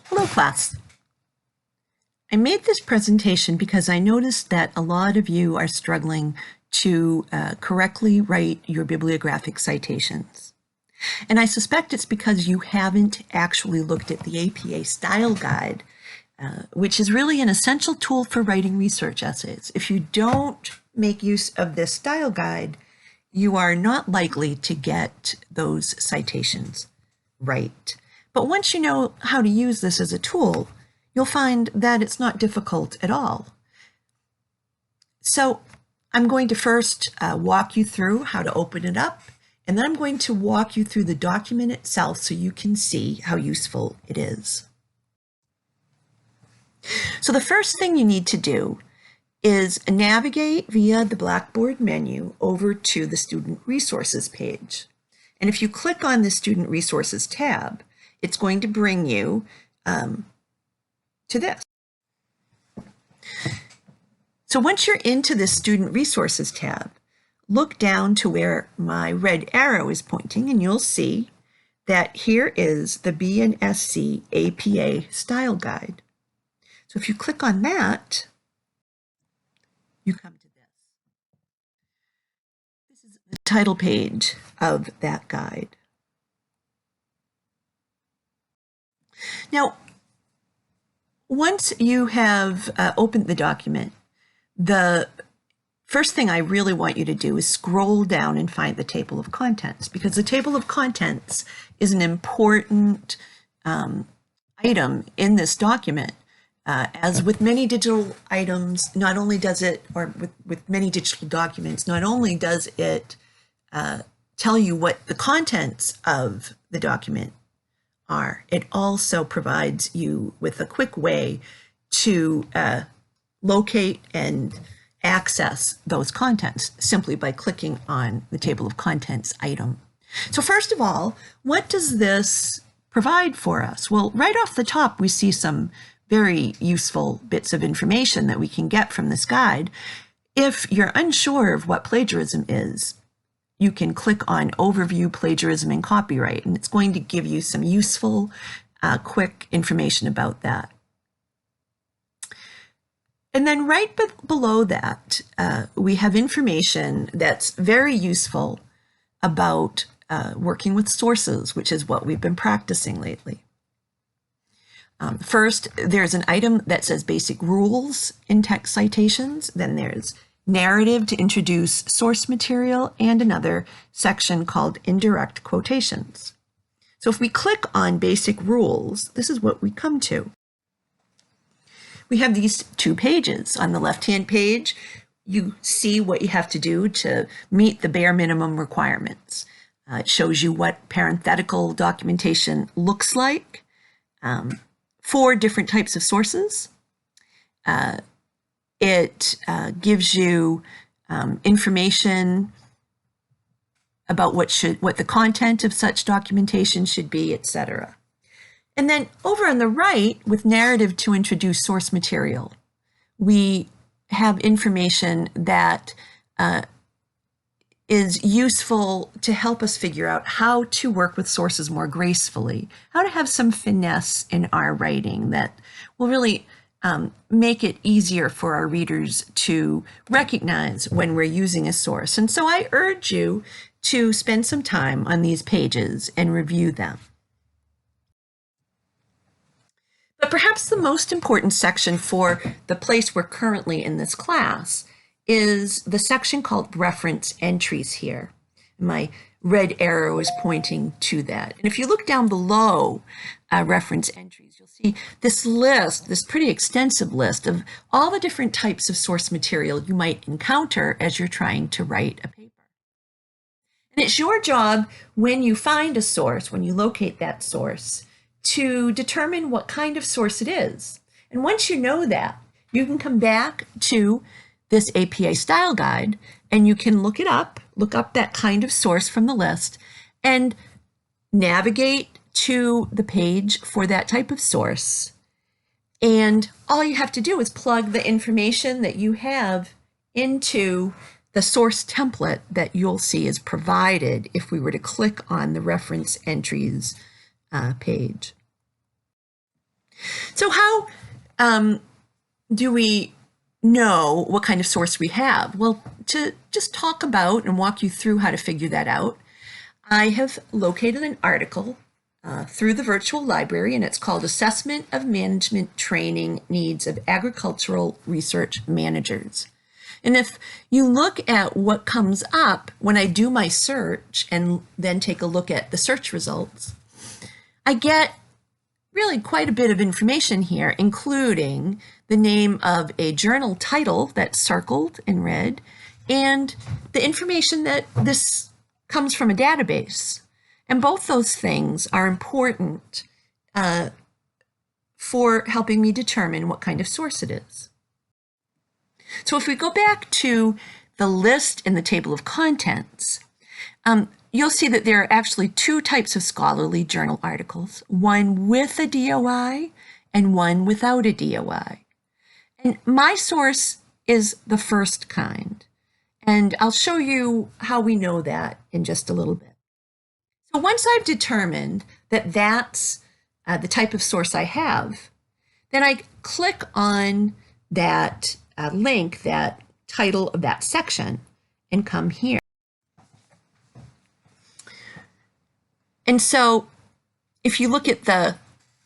Hello class. I made this presentation because I noticed that a lot of you are struggling to correctly write your bibliographic citations. And I suspect it's because you haven't actually looked at the APA Style Guide, which is really an essential tool for writing research essays. If you don't make use of this style guide, you are not likely to get those citations right. But once you know how to use this as a tool, you'll find that it's not difficult at all. So I'm going to first walk you through how to open it up, and then I'm going to walk you through the document itself so you can see how useful it is. So the first thing you need to do is navigate via the Blackboard menu over to the Student Resources page. And if you click on the Student Resources tab, it's going to bring you to this. So once you're into the Student Resources tab, look down to where my red arrow is pointing, and you'll see that here is the B&SC APA Style Guide. So if you click on that, you come to this. This is the title page of that guide. Now, once you have opened the document, the first thing I really want you to do is scroll down and find the table of contents, because the table of contents is an important item in this document. As with many digital items, not only does it, or with many digital documents, not only does it tell you what the contents of the document are, it also provides you with a quick way to locate and access those contents simply by clicking on the table of contents item. So first of all, what does this provide for us? Well, right off the top, we see some very useful bits of information that we can get from this guide. If you're unsure of what plagiarism is, you can click on Overview Plagiarism and Copyright, and it's going to give you some useful, quick information about that. And then right below that, we have information that's very useful about working with sources, which is what we've been practicing lately. First, there's an item that says Basic Rules in Text Citations. Then there's Narrative to introduce source material, and another section called Indirect Quotations. So if we click on Basic Rules, this is what we come to. We have these two pages. On the left-hand page, you see what you have to do to meet the bare minimum requirements. It shows you what parenthetical documentation looks like, 4 different types of sources. It gives you information about what the content of such documentation should be, etc. And then over on the right, with narrative to introduce source material, we have information that is useful to help us figure out how to work with sources more gracefully, how to have some finesse in our writing that will really make it easier for our readers to recognize when we're using a source. And so I urge you to spend some time on these pages and review them. But perhaps the most important section for the place we're currently in this class is the section called Reference Entries here. My red arrow is pointing to that. And if you look down below Reference Entries, you'll see this list, this pretty extensive list of all the different types of source material you might encounter as you're trying to write a paper. And it's your job, when you find a source, when you locate that source, to determine what kind of source it is. And once you know that, you can come back to this APA Style Guide and you can look up that kind of source from the list and navigate to the page for that type of source. And all you have to do is plug the information that you have into the source template that you'll see is provided if we were to click on the Reference Entries page. So how do we know what kind of source we have? Well, to just talk about and walk you through how to figure that out, I have located an article through the virtual library, and it's called Assessment of Management Training Needs of Agricultural Research Managers. And if you look at what comes up when I do my search and then take a look at the search results, I get really quite a bit of information here, including the name of a journal title that's circled in red and the information that this comes from a database. And both those things are important for helping me determine what kind of source it is. So if we go back to the list in the table of contents, you'll see that there are actually two types of scholarly journal articles, one with a DOI and one without a DOI. And my source is the first kind. And I'll show you how we know that in just a little bit. So once I've determined that that's the type of source I have, then I click on that link, that title of that section, and come here. And so if you look at the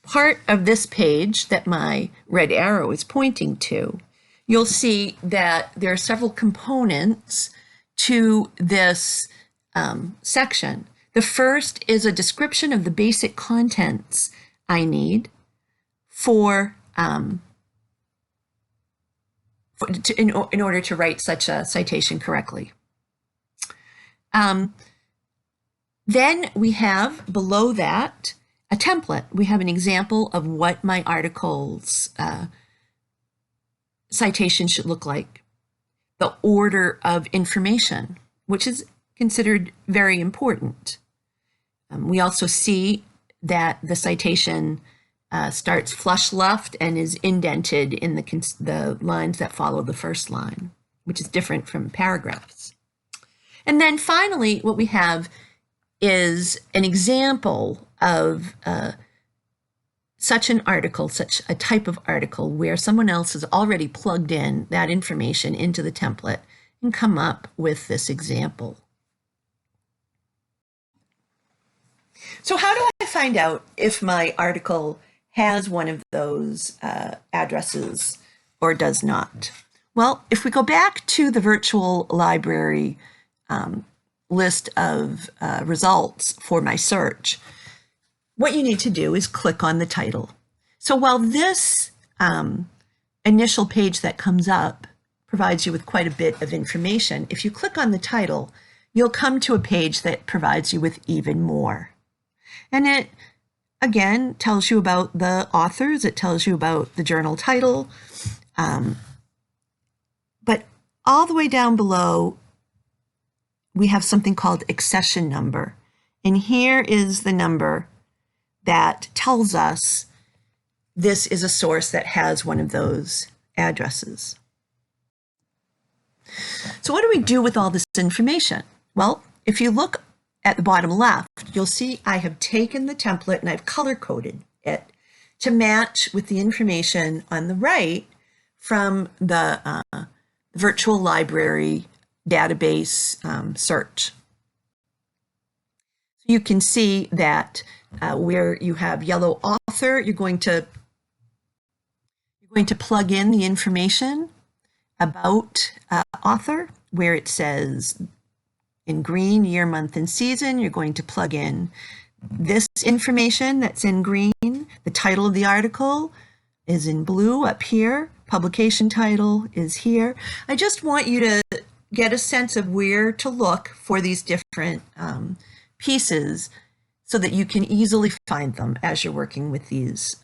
part of this page that my red arrow is pointing to, you'll see that there are several components to this section. The first is a description of the basic contents I need in order to write such a citation correctly. Then we have below that a template. We have an example of what my article's citation should look like. The order of information, which is considered very important. We also see that the citation starts flush left and is indented in the lines that follow the first line, which is different from paragraphs. And then finally, what we have is an example of such an article, such a type of article where someone else has already plugged in that information into the template and come up with this example. So how do I find out if my article has one of those addresses or does not? Well, if we go back to the virtual library list of results for my search, what you need to do is click on the title. So while this initial page that comes up provides you with quite a bit of information, if you click on the title, you'll come to a page that provides you with even more. And it, again, tells you about the authors, it tells you about the journal title, but all the way down below, we have something called accession number. And here is the number that tells us this is a source that has one of those addresses. So what do we do with all this information? Well, if you look at the bottom left, you'll see I have taken the template and I've color-coded it to match with the information on the right from the virtual library database search. You can see that where you have yellow author, you're going to plug in the information about author. Where it says in green, year, month, and season, you're going to plug in this information that's in green. The title of the article is in blue up here. Publication title is here. I just want you to get a sense of where to look for these different pieces so that you can easily find them as you're working with these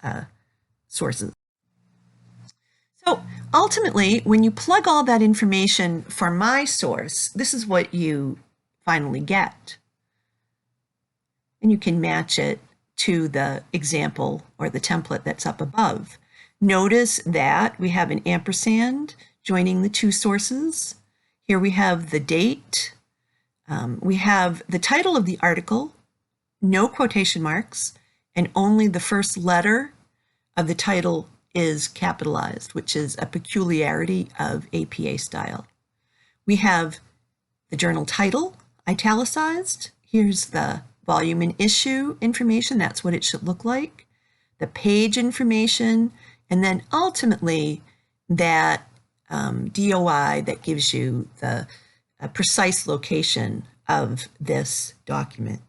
sources. So ultimately, when you plug all that information for my source, this is what you finally get. And you can match it to the example or the template that's up above. Notice that we have an ampersand joining the two sources. Here we have the date. We have the title of the article, no quotation marks, and only the first letter of the title is capitalized, which is a peculiarity of APA style. We have the journal title italicized. Here's the volume and issue information. That's what it should look like. The page information, and then ultimately that DOI that gives you the precise location of this document.